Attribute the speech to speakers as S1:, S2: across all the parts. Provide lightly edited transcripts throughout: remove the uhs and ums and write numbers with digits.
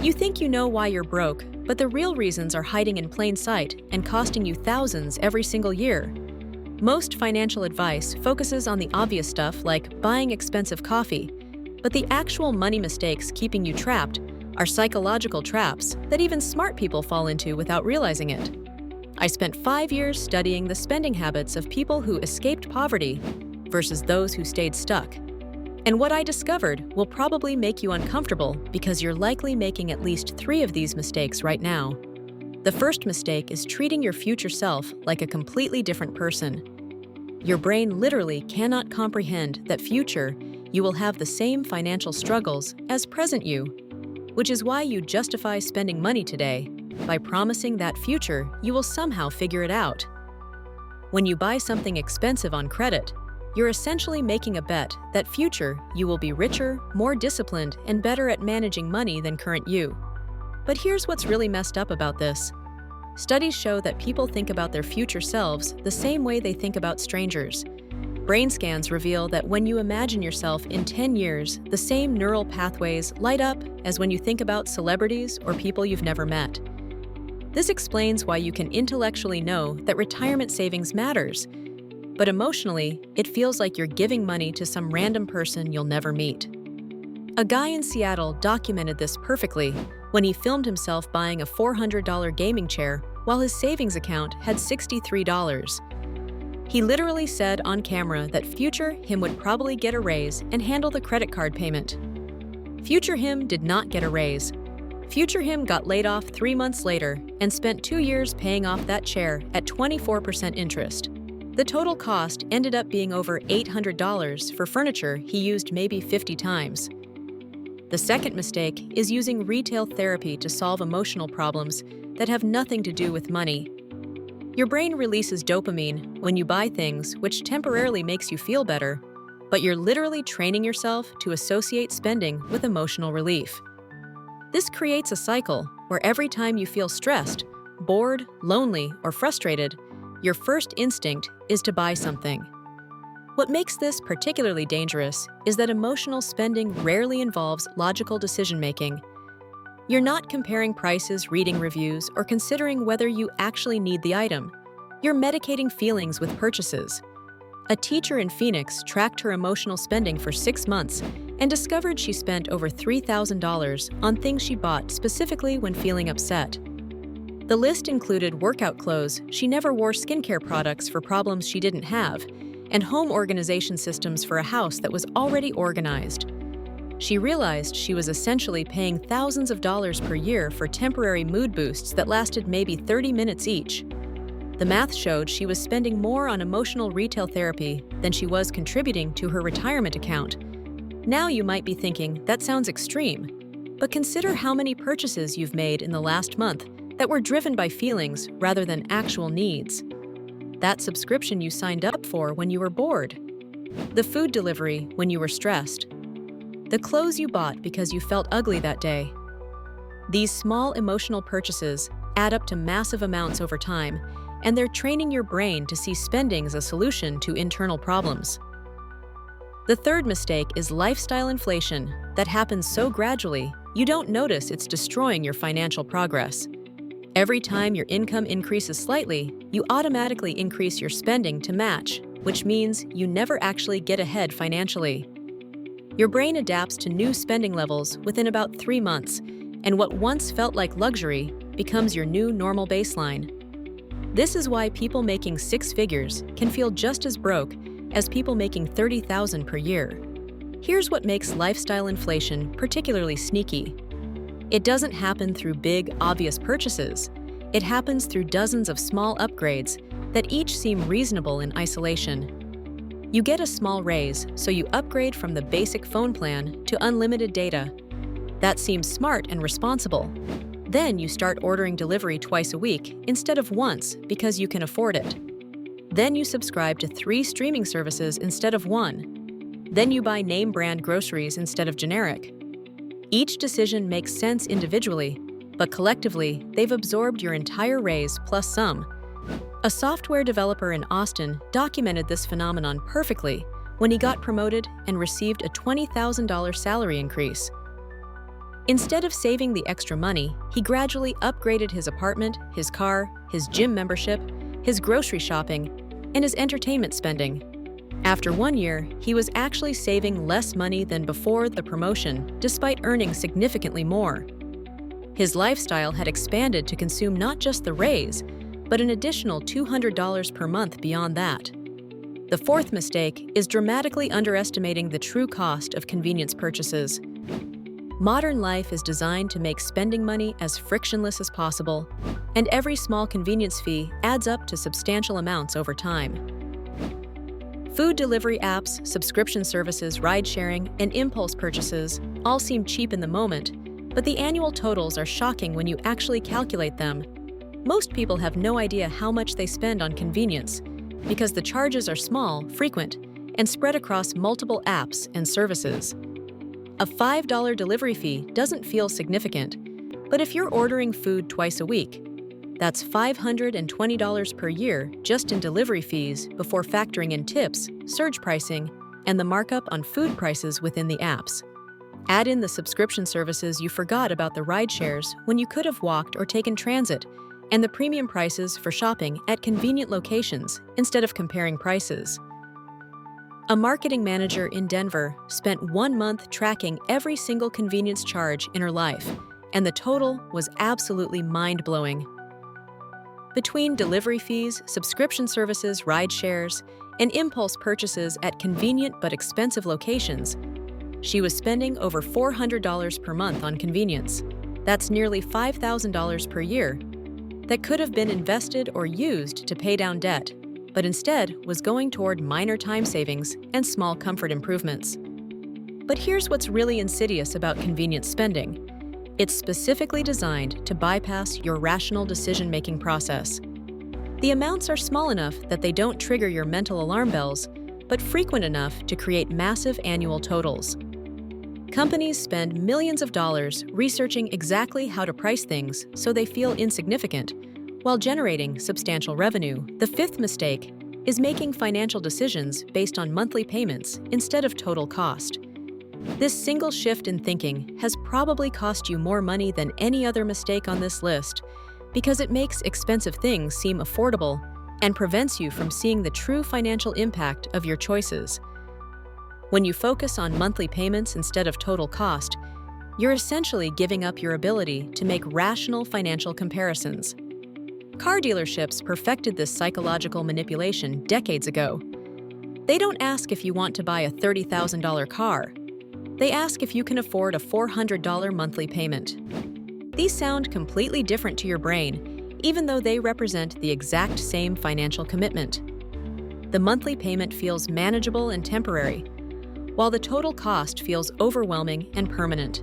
S1: You think you know why you're broke, but the real reasons are hiding in plain sight and costing you thousands every single year. Most financial advice focuses on the obvious stuff like buying expensive coffee, but the actual money mistakes keeping you trapped are psychological traps that even smart people fall into without realizing it. I spent 5 years studying the spending habits of people who escaped poverty versus those who stayed stuck. And what I discovered will probably make you uncomfortable because you're likely making at least 3 of these mistakes right now. The first mistake is treating your future self like a completely different person. Your brain literally cannot comprehend that future you will have the same financial struggles as present you, which is why you justify spending money today by promising that future you will somehow figure it out. When you buy something expensive on credit, you're essentially making a bet that future you will be richer, more disciplined, and better at managing money than current you. But here's what's really messed up about this. Studies show that people think about their future selves the same way they think about strangers. Brain scans reveal that when you imagine yourself in 10 years, the same neural pathways light up as when you think about celebrities or people you've never met. This explains why you can intellectually know that retirement savings matters, but emotionally, it feels like you're giving money to some random person you'll never meet. A guy in Seattle documented this perfectly when he filmed himself buying a $400 gaming chair while his savings account had $63. He literally said on camera that future him would probably get a raise and handle the credit card payment. Future him did not get a raise. Future him got laid off 3 months later and spent 2 years paying off that chair at 24% interest. The total cost ended up being over $800 for furniture he used maybe 50 times. The second mistake is using retail therapy to solve emotional problems that have nothing to do with money. Your brain releases dopamine when you buy things, which temporarily makes you feel better, but you're literally training yourself to associate spending with emotional relief. This creates a cycle where every time you feel stressed, bored, lonely, or frustrated, your first instinct is to buy something. What makes this particularly dangerous is that emotional spending rarely involves logical decision-making. You're not comparing prices, reading reviews, or considering whether you actually need the item. You're medicating feelings with purchases. A teacher in Phoenix tracked her emotional spending for 6 months and discovered she spent over $3,000 on things she bought specifically when feeling upset. The list included workout clothes she never wore, skincare products for problems she didn't have, and home organization systems for a house that was already organized. She realized she was essentially paying thousands of dollars per year for temporary mood boosts that lasted maybe 30 minutes each. The math showed she was spending more on emotional retail therapy than she was contributing to her retirement account. Now you might be thinking, that sounds extreme, but consider how many purchases you've made in the last month that were driven by feelings rather than actual needs. That subscription you signed up for when you were bored. The food delivery when you were stressed. The clothes you bought because you felt ugly that day. These small emotional purchases add up to massive amounts over time, and they're training your brain to see spending as a solution to internal problems. The third mistake is lifestyle inflation that happens so gradually you don't notice it's destroying your financial progress. Every time your income increases slightly, you automatically increase your spending to match, which means you never actually get ahead financially. Your brain adapts to new spending levels within about 3 months, and what once felt like luxury becomes your new normal baseline. This is why people making 6 figures can feel just as broke as people making $30,000 per year. Here's what makes lifestyle inflation particularly sneaky. It doesn't happen through big, obvious purchases. It happens through dozens of small upgrades that each seem reasonable in isolation. You get a small raise, so you upgrade from the basic phone plan to unlimited data. That seems smart and responsible. Then you start ordering delivery twice a week instead of once because you can afford it. Then you subscribe to 3 streaming services instead of 1. Then you buy name-brand groceries instead of generic. Each decision makes sense individually, but collectively, they've absorbed your entire raise plus some. A software developer in Austin documented this phenomenon perfectly when he got promoted and received a $20,000 salary increase. Instead of saving the extra money, he gradually upgraded his apartment, his car, his gym membership, his grocery shopping, and his entertainment spending. After 1 year, he was actually saving less money than before the promotion, despite earning significantly more. His lifestyle had expanded to consume not just the raise, but an additional $200 per month beyond that. The fourth mistake is dramatically underestimating the true cost of convenience purchases. Modern life is designed to make spending money as frictionless as possible, and every small convenience fee adds up to substantial amounts over time. Food delivery apps, subscription services, ride-sharing, and impulse purchases all seem cheap in the moment, but the annual totals are shocking when you actually calculate them. Most people have no idea how much they spend on convenience, because the charges are small, frequent, and spread across multiple apps and services. A $5 delivery fee doesn't feel significant, but if you're ordering food twice a week, that's $520 per year just in delivery fees before factoring in tips, surge pricing, and the markup on food prices within the apps. Add in the subscription services you forgot about the ride shares when you could have walked or taken transit, and the premium prices for shopping at convenient locations instead of comparing prices. A marketing manager in Denver spent 1 month tracking every single convenience charge in her life, and the total was absolutely mind-blowing. Between delivery fees, subscription services, ride shares, and impulse purchases at convenient but expensive locations, she was spending over $400 per month on convenience. That's nearly $5,000 per year that could have been invested or used to pay down debt, but instead was going toward minor time savings and small comfort improvements. But here's what's really insidious about convenience spending. It's specifically designed to bypass your rational decision-making process. The amounts are small enough that they don't trigger your mental alarm bells, but frequent enough to create massive annual totals. Companies spend millions of dollars researching exactly how to price things so they feel insignificant, while generating substantial revenue. The fifth mistake is making financial decisions based on monthly payments instead of total cost. This single shift in thinking has probably cost you more money than any other mistake on this list, because it makes expensive things seem affordable and prevents you from seeing the true financial impact of your choices. When you focus on monthly payments instead of total cost, you're essentially giving up your ability to make rational financial comparisons. Car dealerships perfected this psychological manipulation decades ago. They don't ask if you want to buy a $30,000 car. They ask if you can afford a $400 monthly payment. These sound completely different to your brain, even though they represent the exact same financial commitment. The monthly payment feels manageable and temporary, while the total cost feels overwhelming and permanent.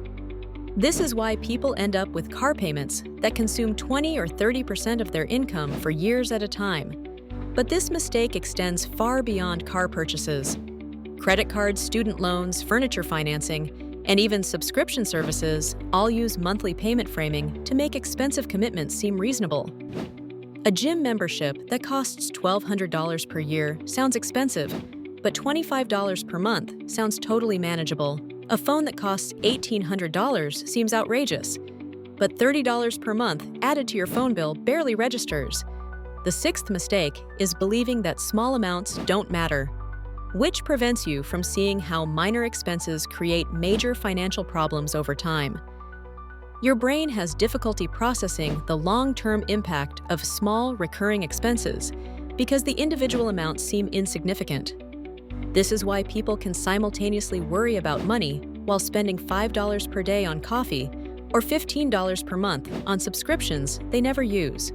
S1: This is why people end up with car payments that consume 20 or 30% of their income for years at a time. But this mistake extends far beyond car purchases. Credit cards, student loans, furniture financing, and even subscription services all use monthly payment framing to make expensive commitments seem reasonable. A gym membership that costs $1,200 per year sounds expensive, but $25 per month sounds totally manageable. A phone that costs $1,800 seems outrageous, but $30 per month added to your phone bill barely registers. The sixth mistake is believing that small amounts don't matter, which prevents you from seeing how minor expenses create major financial problems over time. Your brain has difficulty processing the long-term impact of small, recurring expenses because the individual amounts seem insignificant. This is why people can simultaneously worry about money while spending $5 per day on coffee or $15 per month on subscriptions they never use.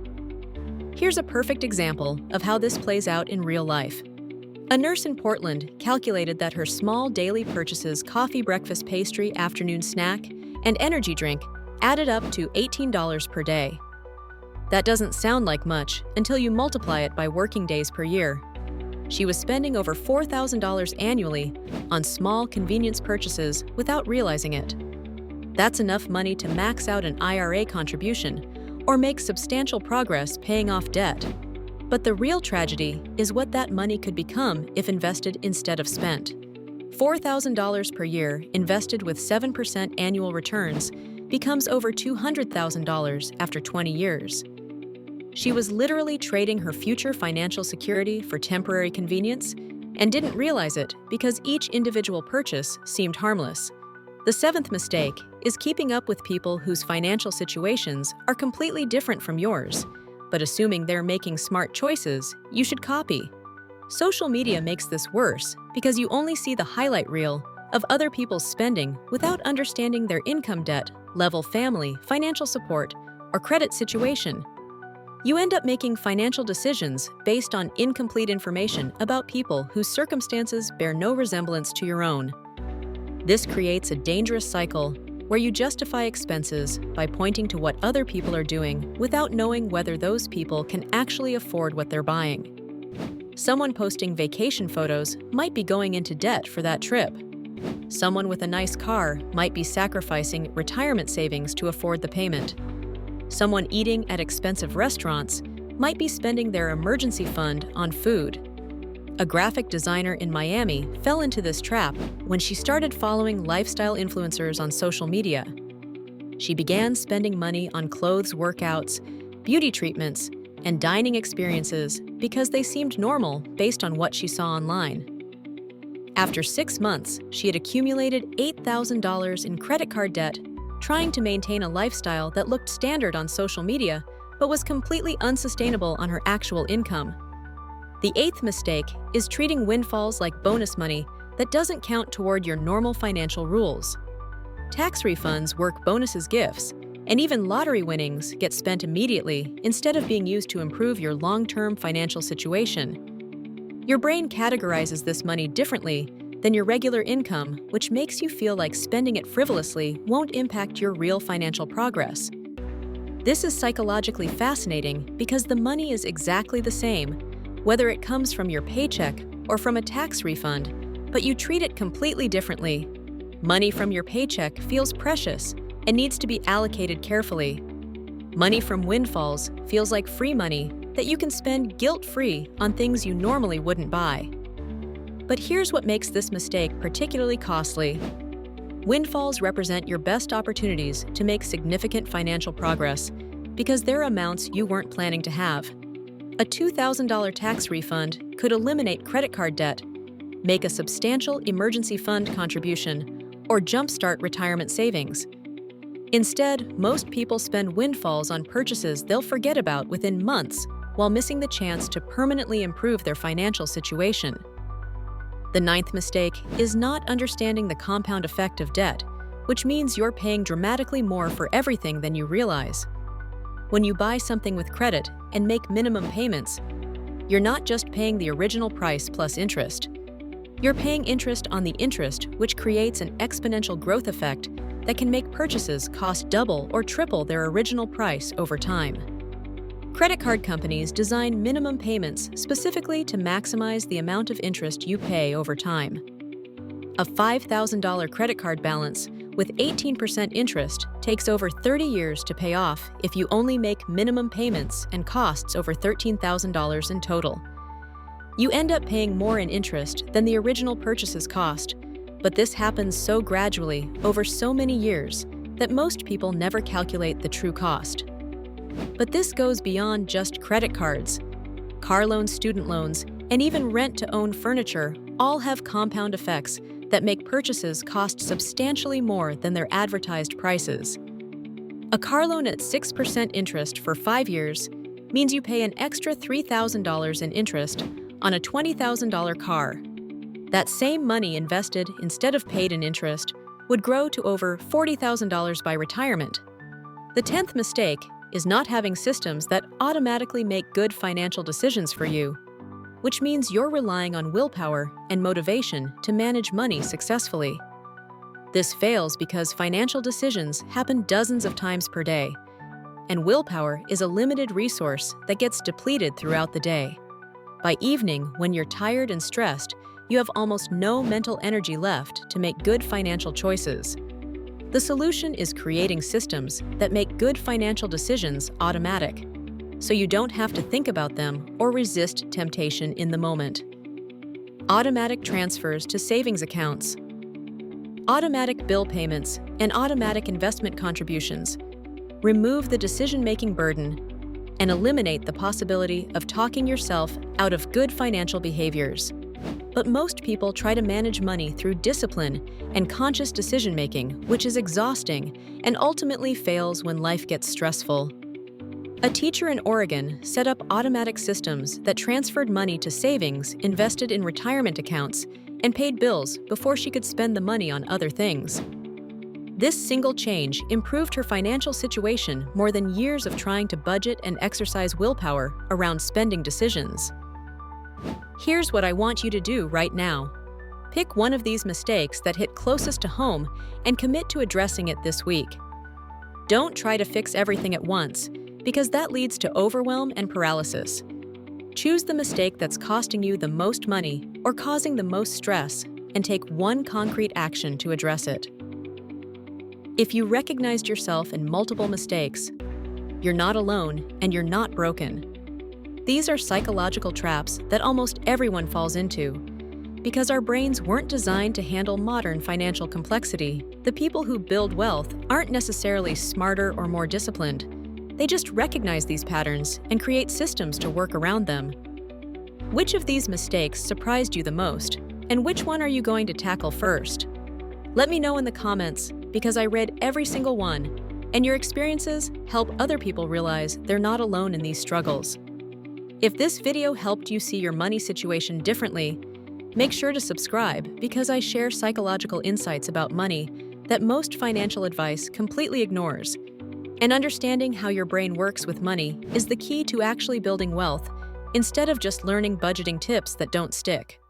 S1: Here's a perfect example of how this plays out in real life. A nurse in Portland calculated that her small daily purchases, coffee, breakfast, pastry, afternoon snack, and energy drink added up to $18 per day. That doesn't sound like much until you multiply it by working days per year. She was spending over $4,000 annually on small convenience purchases without realizing it. That's enough money to max out an IRA contribution or make substantial progress paying off debt. But the real tragedy is what that money could become if invested instead of spent. $4,000 per year invested with 7% annual returns becomes over $200,000 after 20 years. She was literally trading her future financial security for temporary convenience and didn't realize it because each individual purchase seemed harmless. The seventh mistake is keeping up with people whose financial situations are completely different from yours, but assuming they're making smart choices, you should copy. Social media makes this worse because you only see the highlight reel of other people's spending without understanding their income, debt level, family, financial support, or credit situation. You end up making financial decisions based on incomplete information about people whose circumstances bear no resemblance to your own. This creates a dangerous cycle where you justify expenses by pointing to what other people are doing without knowing whether those people can actually afford what they're buying. Someone posting vacation photos might be going into debt for that trip. Someone with a nice car might be sacrificing retirement savings to afford the payment. Someone eating at expensive restaurants might be spending their emergency fund on food. A graphic designer in Miami fell into this trap when she started following lifestyle influencers on social media. She began spending money on clothes, workouts, beauty treatments, and dining experiences because they seemed normal based on what she saw online. After 6 months, she had accumulated $8,000 in credit card debt, trying to maintain a lifestyle that looked standard on social media but was completely unsustainable on her actual income. The eighth mistake is treating windfalls like bonus money that doesn't count toward your normal financial rules. Tax refunds work bonus as gifts, and even lottery winnings get spent immediately instead of being used to improve your long-term financial situation. Your brain categorizes this money differently than your regular income, which makes you feel like spending it frivolously won't impact your real financial progress. This is psychologically fascinating because the money is exactly the same, whether it comes from your paycheck or from a tax refund, but you treat it completely differently. Money from your paycheck feels precious and needs to be allocated carefully. Money from windfalls feels like free money that you can spend guilt-free on things you normally wouldn't buy. But here's what makes this mistake particularly costly. Windfalls represent your best opportunities to make significant financial progress because they're amounts you weren't planning to have. A $2,000 tax refund could eliminate credit card debt, make a substantial emergency fund contribution, or jumpstart retirement savings. Instead, most people spend windfalls on purchases they'll forget about within months while missing the chance to permanently improve their financial situation. The ninth mistake is not understanding the compound effect of debt, which means you're paying dramatically more for everything than you realize. When you buy something with credit and make minimum payments, you're not just paying the original price plus interest. You're paying interest on the interest, which creates an exponential growth effect that can make purchases cost double or triple their original price over time. Credit card companies design minimum payments specifically to maximize the amount of interest you pay over time. A $5,000 credit card balance with 18% interest takes over 30 years to pay off if you only make minimum payments and costs over $13,000 in total. You end up paying more in interest than the original purchase's cost, but this happens so gradually over so many years that most people never calculate the true cost. But this goes beyond just credit cards. Car loans, student loans, and even rent-to-own furniture all have compound effects that make purchases cost substantially more than their advertised prices. A car loan at 6% interest for 5 years means you pay an extra $3,000 in interest on a $20,000 car. That same money invested instead of paid in interest would grow to over $40,000 by retirement. The 10th mistake is not having systems that automatically make good financial decisions for you, which means you're relying on willpower and motivation to manage money successfully. This fails because financial decisions happen dozens of times per day, and willpower is a limited resource that gets depleted throughout the day. By evening, when you're tired and stressed, you have almost no mental energy left to make good financial choices. The solution is creating systems that make good financial decisions automatic, so you don't have to think about them or resist temptation in the moment. Automatic transfers to savings accounts. automatic bill payments, and automatic investment contributions. Remove the decision-making burden and eliminate the possibility of talking yourself out of good financial behaviors. But most people try to manage money through discipline and conscious decision-making, which is exhausting and ultimately fails when life gets stressful. A teacher in Oregon set up automatic systems that transferred money to savings invested in retirement accounts and paid bills before she could spend the money on other things. This single change improved her financial situation more than years of trying to budget and exercise willpower around spending decisions. Here's what I want you to do right now. Pick one of these mistakes that hit closest to home and commit to addressing it this week. Don't try to fix everything at once, because that leads to overwhelm and paralysis. Choose the mistake that's costing you the most money or causing the most stress, and take one concrete action to address it. If you recognized yourself in multiple mistakes, you're not alone and you're not broken. These are psychological traps that almost everyone falls into. Because our brains weren't designed to handle modern financial complexity, the people who build wealth aren't necessarily smarter or more disciplined. They just recognize these patterns and create systems to work around them. Which of these mistakes surprised you the most, and which one are you going to tackle first? Let me know in the comments, because I read every single one, and your experiences help other people realize they're not alone in these struggles. If this video helped you see your money situation differently, make sure to subscribe, because I share psychological insights about money that most financial advice completely ignores. And understanding how your brain works with money is the key to actually building wealth, instead of just learning budgeting tips that don't stick.